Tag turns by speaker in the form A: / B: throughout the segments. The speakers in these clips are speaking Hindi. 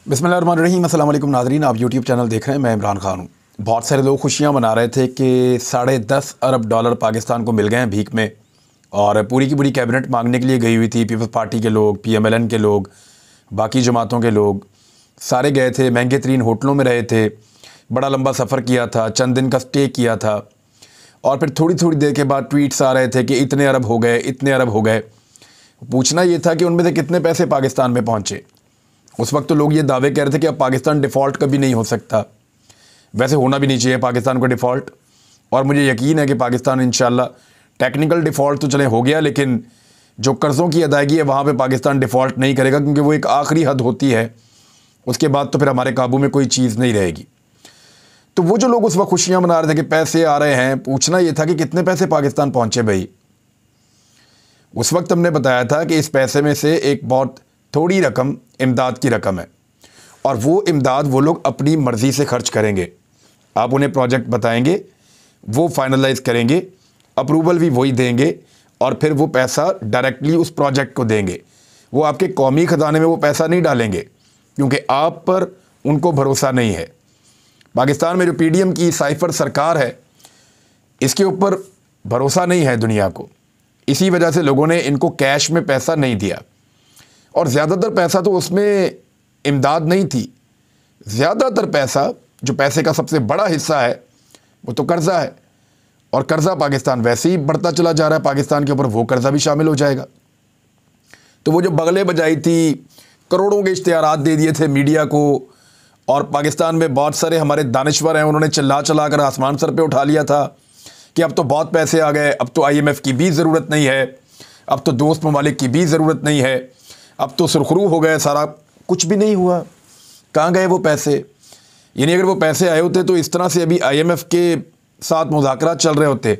A: बिस्मिल्लाहिर्रहमानिर्रहीम। अस्सलाम वालेकुम नाज़रीन, आप यूट्यूब चैनल देख रहे हैं। मैं इमरान खान हूँ। बहुत सारे लोग खुशियाँ मना रहे थे कि $10.5 अरब पाकिस्तान को मिल गए हैं भीख में, और पूरी की पूरी कैबिनेट मांगने के लिए गई हुई थी। पीपल्स पार्टी के लोग, PMLN के लोग, बाकी जमातों के लोग सारे गए थे। महंगे तरीन होटलों में रहे थे, बड़ा लंबा सफ़र किया था, चंद दिन का स्टे किया था, और फिर थोड़ी थोड़ी देर के बाद ट्वीट्स आ रहे थे कि इतने अरब हो गए, इतने अरब हो गए। पूछना ये था कि उनमें से कितने पैसे पाकिस्तान में पहुँचे। उस वक्त तो लोग ये दावे कह रहे थे कि अब पाकिस्तान डिफ़ॉल्ट कभी नहीं हो सकता। वैसे होना भी नहीं चाहिए पाकिस्तान को डिफ़ॉल्ट, और मुझे यकीन है कि पाकिस्तान इंशाल्लाह टेक्निकल डिफ़ॉल्ट तो चले हो गया, लेकिन जो कर्ज़ों की अदायगी है वहाँ पे पाकिस्तान डिफ़ॉल्ट नहीं करेगा, क्योंकि वो एक आखिरी हद होती है। उसके बाद तो फिर हमारे काबू में कोई चीज़ नहीं रहेगी। तो वो जो लोग उस वक्त खुशियाँ मना रहे थे कि पैसे आ रहे हैं, पूछना ये था कि कितने पैसे पाकिस्तान पहुँचे भाई। उस वक्त हमने बताया था कि इस पैसे में से एक बहुत थोड़ी रकम इमदाद की रकम है, और वो इमदाद वो लोग अपनी मर्ज़ी से खर्च करेंगे। आप उन्हें प्रोजेक्ट बताएंगे, वो फाइनलाइज करेंगे, अप्रूवल भी वही देंगे, और फिर वो पैसा डायरेक्टली उस प्रोजेक्ट को देंगे। वो आपके कौमी ख़जाने में वो पैसा नहीं डालेंगे, क्योंकि आप पर उनको भरोसा नहीं है। पाकिस्तान में जो PDM की साइफ़र सरकार है, इसके ऊपर भरोसा नहीं है दुनिया को। इसी वजह से लोगों ने इनको कैश में पैसा नहीं दिया, और ज़्यादातर पैसा तो उसमें इमदाद नहीं थी। ज़्यादातर पैसा, जो पैसे का सबसे बड़ा हिस्सा है, वो तो कर्ज़ा है, और कर्ज़ा पाकिस्तान वैसे ही बढ़ता चला जा रहा है। पाकिस्तान के ऊपर वो कर्ज़ा भी शामिल हो जाएगा। तो वो जो बगले बजाई थी, करोड़ों के इश्तिहारात दे दिए थे मीडिया को, और पाकिस्तान में बहुत सारे हमारे दानिश्वर हैं, उन्होंने चिल्ला चला कर आसमान सर पे उठा लिया था कि अब तो बहुत पैसे आ गए, अब तो IMF की भी ज़रूरत नहीं है, अब तो दोस्त ममालिक की भी ज़रूरत नहीं है, अब तो सुरखरू हो गए सारा। कुछ भी नहीं हुआ। कहाँ गए वो पैसे? यानी अगर वो पैसे आए होते तो इस तरह से अभी IMF के साथ मुज़ाकरात चल रहे होते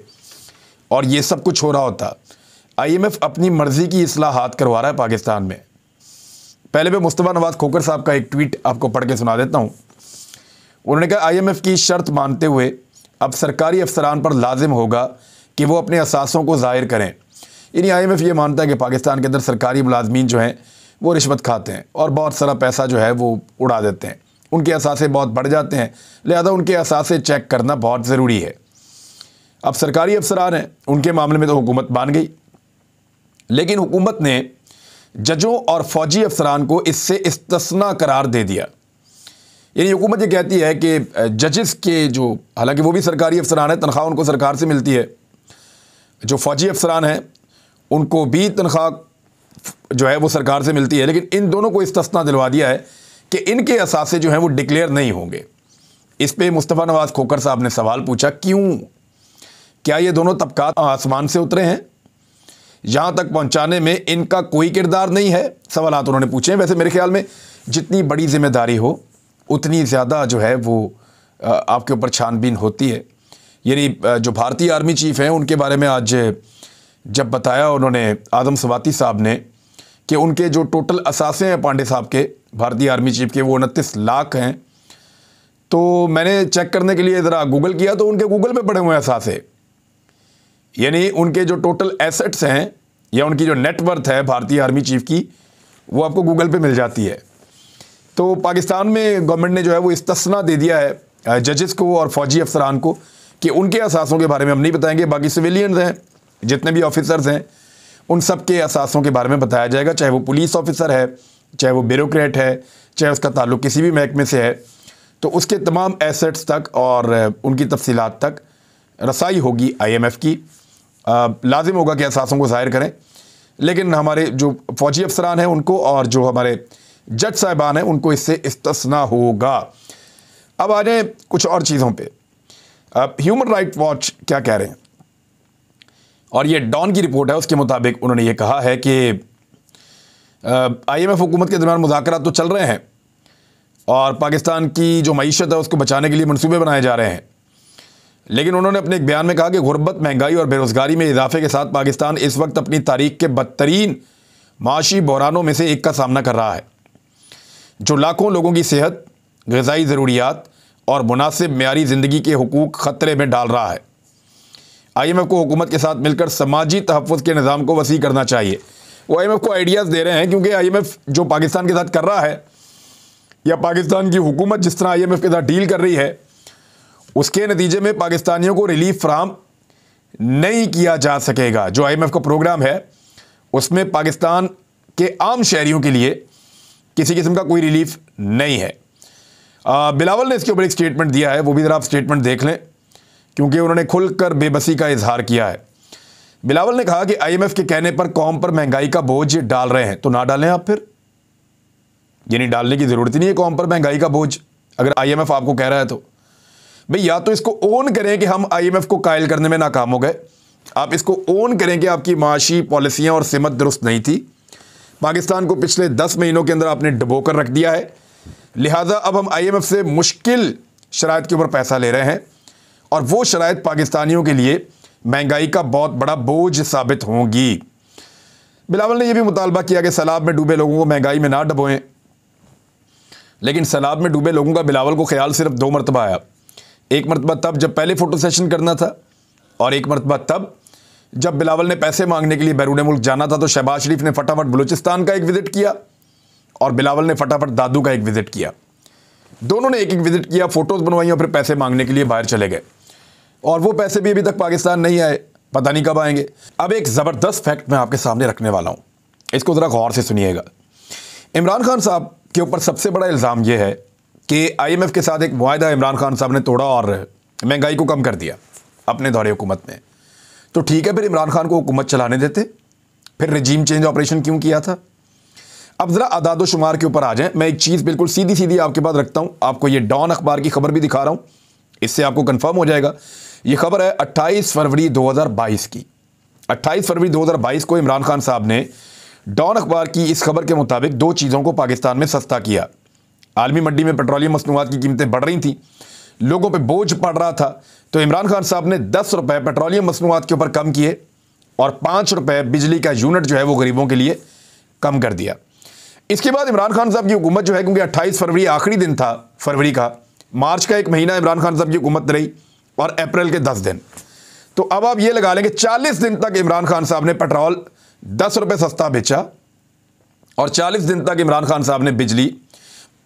A: और ये सब कुछ हो रहा होता। IMF अपनी मर्ज़ी की इस्लाहात करवा रहा है पाकिस्तान में। पहले मैं मुस्तफ़ा नवाज़ खोखर साहब का एक ट्वीट आपको पढ़ के सुना देता हूँ। उन्होंने कहा, IMF की शर्त मानते हुए अब सरकारी अफसरान पर लाजिम होगा कि वो अपने असासों को ज़ाहिर करें। यानी IMF ये मानता है कि पाकिस्तान के अंदर सरकारी मुलाजमीन जो हैं वो रिश्वत खाते हैं और बहुत सारा पैसा जो है वो उड़ा देते हैं। उनके असासे बहुत बढ़ जाते हैं, लिहाजा उनके असासे चेक करना बहुत ज़रूरी है। अब सरकारी अफसरान हैं, उनके मामले में तो हुकूमत मान गई, लेकिन हुकूमत ने जजों और फ़ौजी अफसरान को इससे इस्तिस्ना करार दे दिया। यानी हुकूमत ये कहती है कि जजेस के जो, हालांकि वो भी सरकारी अफसरान हैं, तनख्वाह उनको सरकार से मिलती है। जो फ़ौजी अफसरान हैं उनको भी तनख्वाह जो है वो सरकार से मिलती है, लेकिन इन दोनों को इस्तिस्ना दिलवा दिया है कि इनके असासे जो हैं वो डिक्लेयर नहीं होंगे। इस पे मुस्तफ़ा नवाज़ खोखर साहब ने सवाल पूछा, क्यों? क्या ये दोनों तबकात आसमान से उतरे हैं? यहाँ तक पहुँचाने में इनका कोई किरदार नहीं है? सवालात उन्होंने पूछे हैं। वैसे मेरे ख्याल में जितनी बड़ी जिम्मेदारी हो उतनी ज़्यादा जो है वो आपके ऊपर छानबीन होती है। यानी जो भारतीय आर्मी चीफ़ हैं उनके बारे में आज जब बताया उन्होंने, आज़म सवाती साहब ने, कि उनके जो टोटल असासे हैं पांडे साहब के, भारतीय आर्मी चीफ़ के, वो 29 लाख हैं। तो मैंने चेक करने के लिए ज़रा गूगल किया तो उनके गूगल पे पड़े हुए हैं असासे। यानी उनके जो टोटल एसेट्स हैं या उनकी जो नेटवर्थ है भारतीय आर्मी चीफ़ की, वो आपको गूगल पे मिल जाती है। तो पाकिस्तान में गवर्नमेंट ने जो है वो इस्तिस्ना दे दिया है जजेस को और फ़ौजी अफसरान को कि उनके असासों के बारे में हम नहीं बताएंगे। बाकी सिविलियंस हैं, जितने भी ऑफिसर्स हैं, उन सब के असासों के बारे में बताया जाएगा, चाहे वो पुलिस ऑफिसर है, चाहे वो ब्यूरोक्रेट है, चाहे उसका ताल्लुक़ किसी भी महकमे से है। तो उसके तमाम एसेट्स तक और उनकी तफसीलात तक रसाई होगी IMF की। लाजिम होगा कि असासों को ज़ाहिर करें, लेकिन हमारे जो फ़ौजी अफसरान हैं उनको और जो हमारे जज साहिबान हैं उनको इससे इस्तिस्ना होगा। अब आ जाए कुछ और चीज़ों पे। ह्यूमन राइट वॉच क्या कह रहे हैं, और ये डॉन की रिपोर्ट है, उसके मुताबिक उन्होंने ये कहा है कि IMF हुकूमत के दरमियान मुज़ाकरात तो चल रहे हैं और पाकिस्तान की जो मईशत है उसको बचाने के लिए मंसूबे बनाए जा रहे हैं, लेकिन उन्होंने अपने एक बयान में कहा कि गुर्बत, महंगाई और बेरोज़गारी में इजाफे के साथ पाकिस्तान इस वक्त अपनी तारीख के बदतरीन माशी बहरानों में से एक का सामना कर रहा है, जो लाखों लोगों की सेहत, ग़िज़ाई ज़रूरियात और मुनासिब मेयारी ज़िंदगी के हुकूक ख़तरे में डाल रहा है। IMF को हुकूमत के साथ मिलकर समाजी तहफ़्फ़ुज़ के निज़ाम को वसी करना चाहिए। वो IMF को आइडियाज़ दे रहे हैं, क्योंकि IMF जो पाकिस्तान के साथ कर रहा है या पाकिस्तान की हुकूमत जिस तरह IMF के साथ डील कर रही है, उसके नतीजे में पाकिस्तानियों को रिलीफ फराहम नहीं किया जा सकेगा। जो IMF का प्रोग्राम है उसमें पाकिस्तान के आम शहरियों के लिए किसी किस्म का कोई रिलीफ नहीं है। बिलावल ने इसके ऊपर एक स्टेटमेंट दिया है, वो भी ज़रा आप स्टेटमेंट देख लें, क्योंकि उन्होंने खुलकर बेबसी का इजहार किया है। बिलावल ने कहा कि IMF के कहने पर कौम पर महंगाई का बोझ डाल रहे हैं, तो ना डालें आप फिर, यानी डालने की ज़रूरत ही नहीं है कौम पर महंगाई का बोझ। अगर IMF आपको कह रहा है तो भाई या तो इसको ओन करें कि हम IMF को कायल करने में नाकाम हो गए, आप इसको ओन करें कि आपकी माशी पॉलिसियाँ और सिमत दुरुस्त नहीं थी, पाकिस्तान को पिछले 10 महीनों के अंदर आपने डुबो कर रख दिया है, लिहाजा अब हम IMF से मुश्किल शराइत के ऊपर पैसा ले रहे हैं और वो शराइत पाकिस्तानियों के लिए महंगाई का बहुत बड़ा बोझ साबित होंगी। बिलावल ने यह भी मुतालबा किया कि सैलाब में डूबे लोगों को महंगाई में ना डुबोएं, लेकिन सैलाब में डूबे लोगों का बिलावल को ख्याल सिर्फ 2 मरतबा आया। एक मरतबा तब जब पहले फ़ोटो सेशन करना था, और एक मरतबा तब जब बिलावल ने पैसे मांगने के लिए बैरून मुल्क जाना था, तो शहबाज शरीफ ने फटाफट बलूचिस्तान का एक विज़िट किया और बिलावल ने फटाफट दादू का एक विज़िट किया। दोनों ने एक एक विज़िट किया, फ़ोटोज़ बनवाई और फिर पैसे मांगने के लिए बाहर चले गए, और वो पैसे भी अभी तक पाकिस्तान नहीं आए, पता नहीं कब आएंगे। अब एक ज़बरदस्त फैक्ट मैं आपके सामने रखने वाला हूँ, इसको ज़रा गौर से सुनिएगा। इमरान खान साहब के ऊपर सबसे बड़ा इल्ज़ाम यह है कि IMF के साथ एक मुआहदा इमरान खान साहब ने तोड़ा और महंगाई को कम कर दिया अपने दौरे हुकूमत में। तो ठीक है, फिर इमरान खान को हुकूमत चलाने देते, फिर रजीम चेंज ऑपरेशन क्यों किया था? अब ज़रा अदाद शुमार के ऊपर आ जाएं। मैं एक चीज़ बिल्कुल सीधी सीधी आपके पास रखता हूँ, आपको ये डॉन अखबार की खबर भी दिखा रहा हूँ, इससे आपको कंफर्म हो जाएगा। ये खबर है 28 फरवरी 2022 की। 28 फरवरी 2022 को इमरान खान साहब ने डॉन अखबार की इस खबर के मुताबिक 2 चीज़ों को पाकिस्तान में सस्ता किया। आलमी मंडी में पेट्रोलियम मसनूआत की कीमतें बढ़ रही थी, लोगों पे बोझ पड़ रहा था, तो इमरान खान साहब ने 10 रुपये पेट्रोलियम मसनूआत के ऊपर कम किए और 5 रुपये बिजली का यूनिट जो है वो गरीबों के लिए कम कर दिया। इसके बाद इमरान खान साहब की हुकूमत जो है, क्योंकि 28 फरवरी आखिरी दिन था फरवरी का, मार्च का 1 महीना इमरान खान साहब की हुकूमत रही और अप्रैल के 10 दिन, तो अब आप ये लगा लेंगे 40 दिन तक इमरान खान साहब ने पेट्रोल 10 रुपये सस्ता बेचा और 40 दिन तक इमरान खान साहब ने बिजली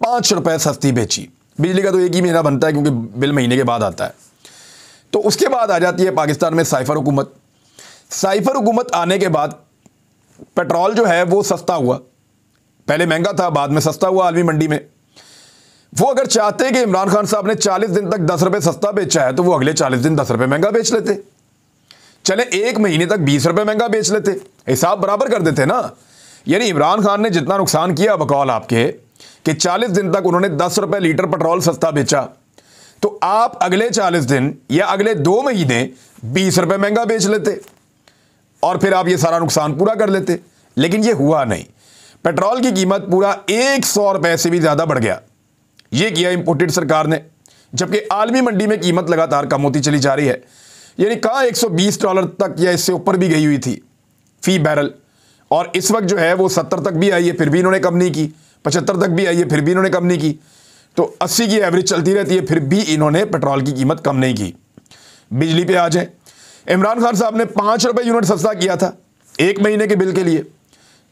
A: 5 रुपये सस्ती बेची। बिजली का तो एक ही महीना बनता है क्योंकि बिल महीने के बाद आता है। तो उसके बाद आ जाती है पाकिस्तान में साइफर हुकूमत। साइफर हुकूमत आने के बाद पेट्रोल जो है वो सस्ता हुआ, पहले महंगा था बाद में सस्ता हुआ आलमी मंडी में। वो अगर चाहते कि इमरान खान साहब ने 40 दिन तक 10 रुपये सस्ता बेचा है तो वो अगले 40 दिन 10 रुपये महंगा बेच लेते, चले 1 महीने तक 20 रुपये महंगा बेच लेते, हिसाब बराबर कर देते ना। यानी इमरान खान ने जितना नुकसान किया बकौल आपके कि 40 दिन तक उन्होंने 10 रुपये लीटर पेट्रोल सस्ता बेचा, तो आप अगले 40 दिन या अगले 2 महीने 20 रुपये महंगा बेच लेते और फिर आप ये सारा नुकसान पूरा कर लेते। लेकिन ये हुआ नहीं, पेट्रोल की कीमत पूरा 100 रुपये से भी ज़्यादा बढ़ गया। ये किया इंपोर्टेड सरकार ने, जबकि आलमी मंडी में कीमत लगातार कम होती चली जा रही है। यानी कहाँ $120 तक या इससे ऊपर भी गई हुई थी फी बैरल, और इस वक्त जो है वो 70 तक भी आई है फिर भी इन्होंने कम नहीं की, 75 तक भी आई है फिर भी इन्होंने कम नहीं की, तो 80 की एवरेज चलती रहती है फिर भी इन्होंने पेट्रोल की कीमत कम नहीं की। बिजली पे आ जाए, इमरान खान साहब ने 5 रुपये यूनिट सस्ता किया था 1 महीने के बिल के लिए,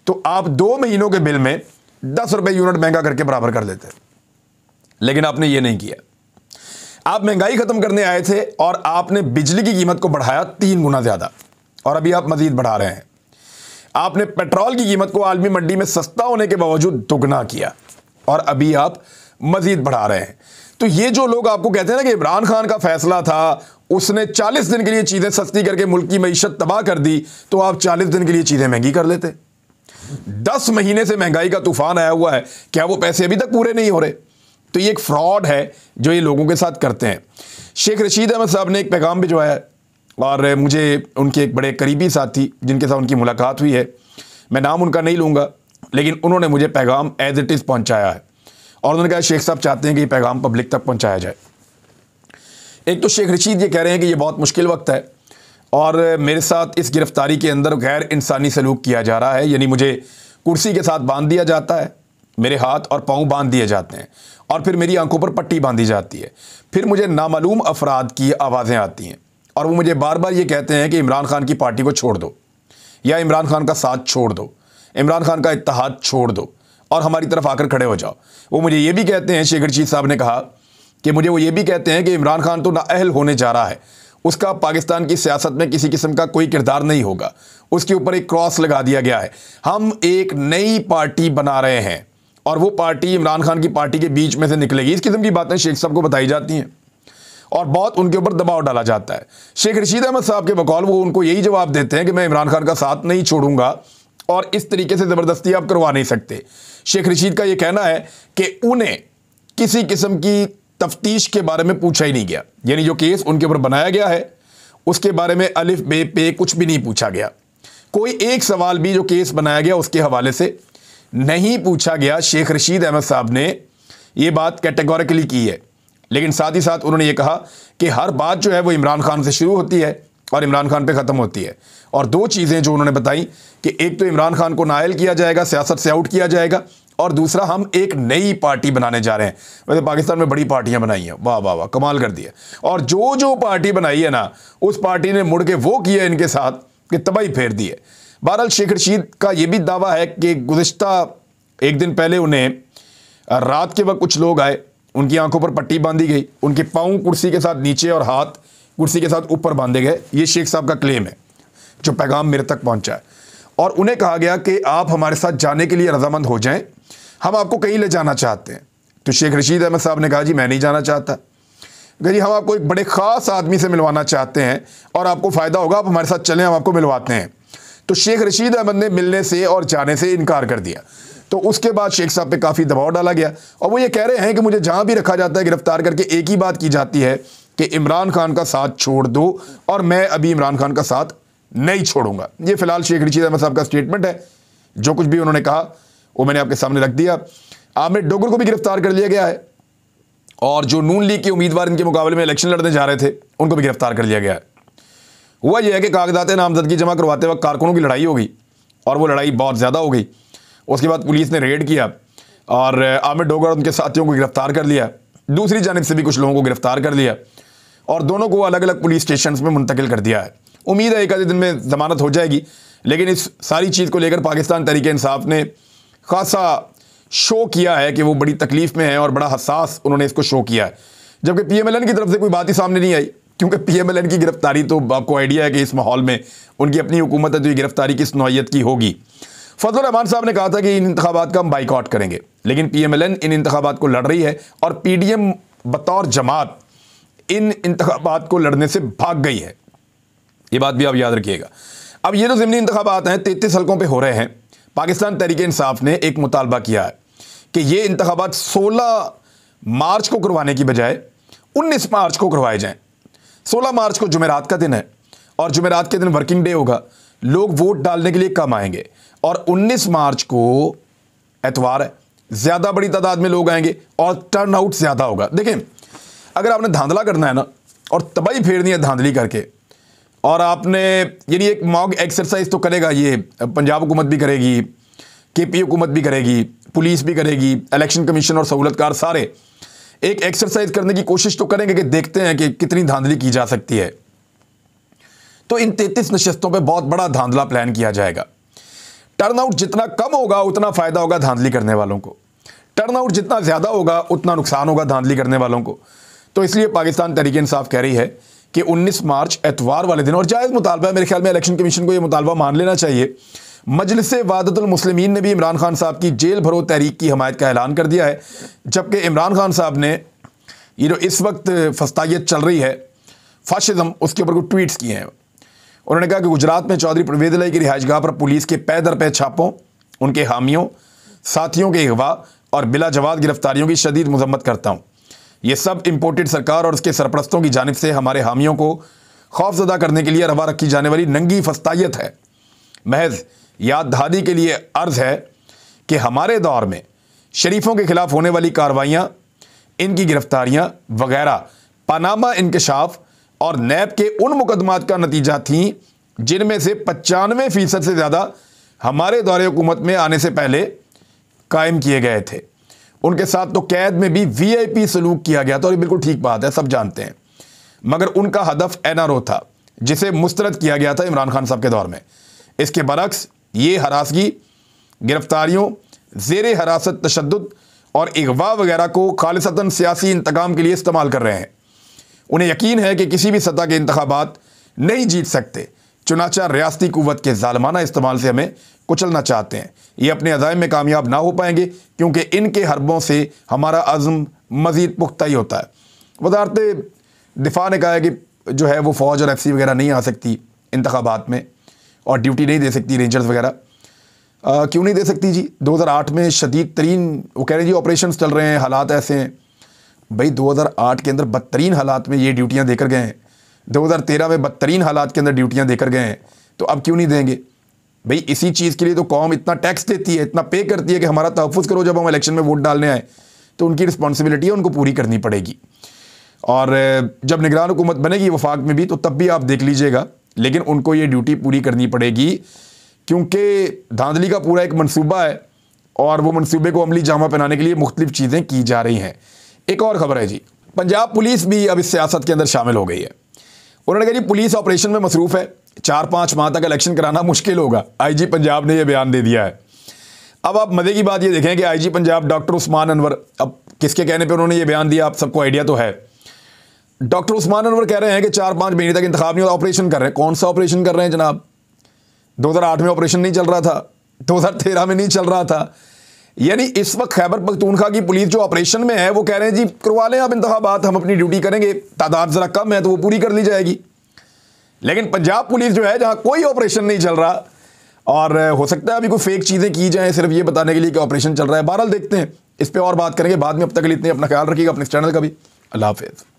A: तो आप 2 महीनों के बिल में 10 रुपये यूनिट महंगा करके बराबर कर देते, लेकिन आपने ये नहीं किया। आप महंगाई खत्म करने आए थे और आपने बिजली की कीमत को बढ़ाया 3 गुना ज़्यादा, और अभी आप मजीद बढ़ा रहे हैं। आपने पेट्रोल की कीमत को आलमी मंडी में सस्ता होने के बावजूद दुगना किया और अभी आप मजीद बढ़ा रहे हैं। तो ये जो लोग आपको कहते हैं ना कि इमरान खान का फैसला था, उसने 40 दिन के लिए चीज़ें सस्ती करके मुल्क की मईशत तबाह कर दी, तो आप 40 दिन के लिए चीज़ें महंगी कर लेते। 10 महीने से महंगाई का तूफान आया हुआ है, क्या वो पैसे अभी तक पूरे नहीं हो रहे? तो ये एक फ्रॉड है जो ये लोगों के साथ करते हैं। शेख रशीद अहमद साहब ने एक पैगाम भिजवाया है और मुझे उनके एक बड़े करीबी साथी जिनके साथ उनकी मुलाकात हुई है, मैं नाम उनका नहीं लूँगा, लेकिन उन्होंने मुझे पैगाम एज इट इज़ पहुँचाया है और उन्होंने कहा शेख साहब चाहते हैं कि ये पैगाम पब्लिक तक पहुँचाया जाए। एक तो शेख रशीद ये कह रहे हैं कि ये बहुत मुश्किल वक्त है और मेरे साथ इस गिरफ्तारी के अंदर गैर इंसानी सलूक किया जा रहा है, यानी मुझे कुर्सी के साथ बांध दिया जाता है, मेरे हाथ और पाँव बांध दिए जाते हैं और फिर मेरी आंखों पर पट्टी बांधी जाती है, फिर मुझे नामालूम अफराद की आवाज़ें आती हैं और वो मुझे बार बार ये कहते हैं कि इमरान खान की पार्टी को छोड़ दो या इमरान खान का साथ छोड़ दो, इमरान खान का इत्तेहाद छोड़ दो, और हमारी तरफ आकर खड़े हो जाओ। वो मुझे ये भी कहते हैं, शेख रशीद साहब ने कहा कि मुझे वो ये भी कहते हैं कि इमरान खान तो नाअहल होने जा रहा है, उसका पाकिस्तान की सियासत में किसी किस्म का कोई किरदार नहीं होगा, उसके ऊपर एक क्रॉस लगा दिया गया है। हम एक नई पार्टी बना रहे हैं और वो पार्टी इमरान खान की पार्टी के बीच में से निकलेगी। इस किस्म की बातें शेख साहब को बताई जाती हैं और बहुत उनके ऊपर दबाव डाला जाता है। शेख रशीद अहमद साहब के बकौल वो उनको यही जवाब देते हैं कि मैं इमरान खान का साथ नहीं छोड़ूंगा और इस तरीके से ज़बरदस्ती आप करवा नहीं सकते। शेख रशीद का ये कहना है कि उन्हें किसी किस्म की तफ्तीश के बारे में पूछा ही नहीं गया, यानी जो केस उनके ऊपर बनाया गया है उसके बारे में अलिफ बे पे कुछ भी नहीं पूछा गया। कोई एक सवाल भी जो केस बनाया गया उसके हवाले से नहीं पूछा गया। शेख रशीद अहमद साहब ने ये बात कैटेगोरिकली की है, लेकिन साथ ही साथ उन्होंने ये कहा कि हर बात जो है वो इमरान खान से शुरू होती है और इमरान खान पे ख़त्म होती है। और दो चीज़ें जो उन्होंने बताई कि एक तो इमरान खान को नाअहल किया जाएगा, सियासत से आउट किया जाएगा, और दूसरा हम एक नई पार्टी बनाने जा रहे हैं। वैसे पाकिस्तान में बड़ी पार्टियां बनाई हैं, वाह वाह वाह, कमाल कर दिया। और जो जो पार्टी बनाई है ना, उस पार्टी ने मुड़ के वो किया इनके साथ कि तबाही फेर दी है। बहरहाल शेख रशीद का ये भी दावा है कि गुज़िश्ता एक दिन पहले उन्हें रात के वक्त कुछ लोग आए, उनकी आंखों पर पट्टी बांधी गई, उनके पाँव कुर्सी के साथ नीचे और हाथ कुर्सी के साथ ऊपर बांधे गए। ये शेख साहब का क्लेम है जो पैगाम मेरे तक पहुंचा है। और उन्हें कहा गया कि आप हमारे साथ जाने के लिए रजामंद हो जाएं, हम आपको कहीं ले जाना चाहते हैं। तो शेख रशीद अहमद साहब ने कहा जी मैं नहीं जाना चाहता, जी हम आपको एक बड़े ख़ास आदमी से मिलवाना चाहते हैं और आपको फ़ायदा होगा, आप हमारे साथ चलें, हम आपको मिलवाते हैं। तो शेख रशीद अहमद ने मिलने से और जाने से इनकार कर दिया। तो उसके बाद शेख साहब पे काफ़ी दबाव डाला गया और वो ये कह रहे हैं कि मुझे जहाँ भी रखा जाता है गिरफ्तार करके एक ही बात की जाती है कि इमरान खान का साथ छोड़ दो, और मैं अभी इमरान खान का साथ नहीं छोड़ूंगा। ये फिलहाल शेख रशीद अहमद साहब का स्टेटमेंट है। जो कुछ भी उन्होंने कहा वो मैंने आपके सामने रख दिया। आमिर डोगर को भी गिरफ्तार कर लिया गया है और जो नून लीग के उम्मीदवार इनके मुकाबले में इलेक्शन लड़ने जा रहे थे उनको भी गिरफ्तार कर लिया गया है। हुआ यह है कि कागजात नामजदगी जमा करवाते वक्त कारकुनों की लड़ाई हो गई और वो लड़ाई बहुत ज़्यादा हो गई। उसके बाद पुलिस ने रेड किया और आमिर डोगर और उनके साथियों को गिरफ्तार कर लिया। दूसरी जानिब से भी कुछ लोगों को गिरफ्तार कर लिया और दोनों को अलग अलग पुलिस स्टेशन में मुंतकिल कर दिया है। उम्मीद है एक आधे दिन में ज़मानत हो जाएगी, लेकिन इस सारी चीज़ को लेकर पाकिस्तान तहरीक इंसाफ ने खासा शो किया है कि वो बड़ी तकलीफ़ में है और बड़ा हसास उन्होंने इसको शो किया है। जबकि PMLN की तरफ से कोई बात ही सामने नहीं आई, क्योंकि PMLN की गिरफ्तारी तो आपको आइडिया है कि इस माहौल में उनकी अपनी हुकूमत है तो ये गिरफ्तारी किस नौइयत की होगी। फजल रहमान साहब ने कहा था कि इन इंतखाबात का हम बाइकआउट करेंगे, लेकिन PMLN इन इंतखाबात को लड़ रही है और PDM बतौर जमात इन इंतखाबात को लड़ने से भाग गई है। ये बात भी आप याद रखिएगा। अब ये जो ज़िमनी इंतखाबात हैं 33 हल्कों पे हो रहे हैं, पाकिस्तान तहरीक इंसाफ ने एक मुतालबा किया है कि ये इंतखाबात 16 मार्च को करवाने की बजाय 19 मार्च को करवाए जाएं। 16 मार्च को जुमेरात का दिन है और जुमेरात के दिन वर्किंग डे होगा, लोग वोट डालने के लिए कम आएंगे, और 19 मार्च को एतवार है, ज़्यादा बड़ी तादाद में लोग आएंगे और टर्न आउट ज़्यादा होगा। देखें, अगर आपने धांधला करना है ना और तबाही फेरनी है धांधली करके, और आपने यानी एक मॉक एक्सरसाइज तो करेगा, ये पंजाब हुकूमत भी करेगी, KP हुकूमत भी करेगी, पुलिस भी करेगी, इलेक्शन कमीशन और सहूलतकार सारे एक एक्सरसाइज करने की कोशिश तो करेंगे कि देखते हैं कि कितनी धांधली की जा सकती है। तो इन 33 नशस्तों पे बहुत बड़ा धांधला प्लान किया जाएगा। टर्नआउट जितना कम होगा उतना फ़ायदा होगा धांधली करने वालों को, टर्नआउट जितना ज़्यादा होगा उतना नुकसान होगा धांधली करने वालों को। तो इसलिए पाकिस्तान तहरीक इंसाफ कह रही है कि 19 मार्च एतवार वाले दिन, और जायज़ मुतालबा है, मेरे ख्याल में इलेक्शन कमीशन को यह मुतालबा मान लेना चाहिए। मजलिस वादतुल मुस्लिमीन ने भी इमरान खान साहब की जेल भरो तहरीक की हमायत का ऐलान कर दिया है, जबकि इमरान खान साहब ने ये जो इस वक्त फस्तायत चल रही है फाशिज्म, उसके ऊपर कुछ ट्वीट्स किए हैं। उन्होंने कहा कि गुजरात में चौधरी परवेज़ इलाही की रिहाइशगाह पर पुलिस के पै दर पै छापों, उनके हामियों साथियों के अगवा और बिला जवाब गिरफ्तारियों की शदीद मजम्मत करता हूँ। ये सब इम्पोर्टेड सरकार और उसके सरपरस्तों की जानिब से हमारे हामियों को खौफजदा करने के लिए रवा रखी जाने वाली नंगी फस्तायत है। महज याद दहानी के लिए अर्ज़ है कि हमारे दौर में शरीफों के खिलाफ होने वाली कार्रवाइयाँ, इनकी गिरफ्तारियाँ वगैरह पनामा इंकशाफ और नैब के उन मुकदमात का नतीजा थीं जिनमें से 95% से ज़्यादा हमारे दौरे हुकूमत में आने से पहले कायम किए गए थे। उनके साथ तो कैद में भी VIP सलूक किया गया था, और ये बिल्कुल ठीक बात है, सब जानते हैं, मगर उनका हदफ NRO था जिसे मुस्तरद किया गया था इमरान खान साहब के दौर में। इसके बरक्स ये हरासगी, गिरफ्तारियों, ज़ेरे हरासत तशद्दुद और अगवा वगैरह को खालिसतन सियासी इंतकाम के लिए इस्तेमाल कर रहे हैं। उन्हें यकीन है कि किसी भी सतह के इंतखाबात नहीं जीत सकते, चुनाचा रियासती कुव्वत के ज़ालिमाना इस्तेमाल से हमें कुचलना चाहते हैं। ये अपने अज़ाइम में कामयाब ना हो पाएंगे क्योंकि इनके हरबों से हमारा अज़्म मज़ीद पुख्ता ही होता है। वज़ारत दिफा ने कहा है कि जो है वो फ़ौज और FC वगैरह नहीं आ सकती इंतखाबात में और ड्यूटी नहीं दे सकती, रेंजर्स वगैरह। क्यों नहीं दे सकती जी? 2008 में शदीद तरीन वो कह रहे हैं जी ऑपरेशन चल रहे हैं, हालात ऐसे हैं। भाई 2008 के अंदर बदतरीन हालात में ये ड्यूटियाँ देकर गए हैं, 2013 में बदतरीन हालात के अंदर ड्यूटियाँ देकर गए हैं, तो अब क्यों नहीं देंगे? भाई इसी चीज़ के लिए तो कौम इतना टैक्स देती है, इतना पे करती है कि हमारा तहफ़्फ़ुज़ करो जब हम इलेक्शन में वोट डालने आए, तो उनकी रिस्पॉन्सिबिलिटी है, उनको पूरी करनी पड़ेगी। और जब निगरान हुकूमत बनेगी वफाक में भी, तो तब भी आप देख लीजिएगा, लेकिन उनको ये ड्यूटी पूरी करनी पड़ेगी क्योंकि धांधली का पूरा एक मनसूबा है और वो मनसूबे को अमली जामा पहनाने के लिए मुख्तलिफ चीज़ें की जा रही हैं। एक और ख़बर है जी, पंजाब पुलिस भी अब इस सियासत के अंदर शामिल हो गई है। उन्होंने कहा जी पुलिस ऑपरेशन में मसरूफ़ है, 4-5 माह तक इलेक्शन कराना मुश्किल होगा। IG पंजाब ने यह बयान दे दिया है। अब आप मज़े की बात ये देखें कि IG पंजाब डॉक्टर उस्मान अनवर, अब किसके कहने पे उन्होंने ये बयान दिया आप सबको आइडिया तो है। डॉक्टर उस्मान अनवर कह रहे हैं कि 4-5 महीने तक इंतखाब नहीं होगा, ऑपरेशन कर रहे हैं। कौन सा ऑपरेशन कर रहे हैं जनाब? 2008 में ऑपरेशन नहीं चल रहा था, 2013 में नहीं चल रहा था। यानी इस वक्त खैबर पख्तूनख्वा की पुलिस जो ऑपरेशन में है वो कह रहे हैं जी करवा लें आप इंतखाबात, हम अपनी ड्यूटी करेंगे, तादाद ज़रा कम है तो वो पूरी कर ली जाएगी। लेकिन पंजाब पुलिस जो है जहाँ कोई ऑपरेशन नहीं चल रहा, और हो सकता है अभी कोई फेक चीज़ें की जाएँ सिर्फ ये बताने के लिए कि ऑपरेशन चल रहा है। बहरहाल देखते हैं, इस पर और बात करेंगे बाद में। अब तक के लिए इतने, अपना ख्याल रखिएगा, अपने चैनल का भी। अल्लाह हाफ़िज़।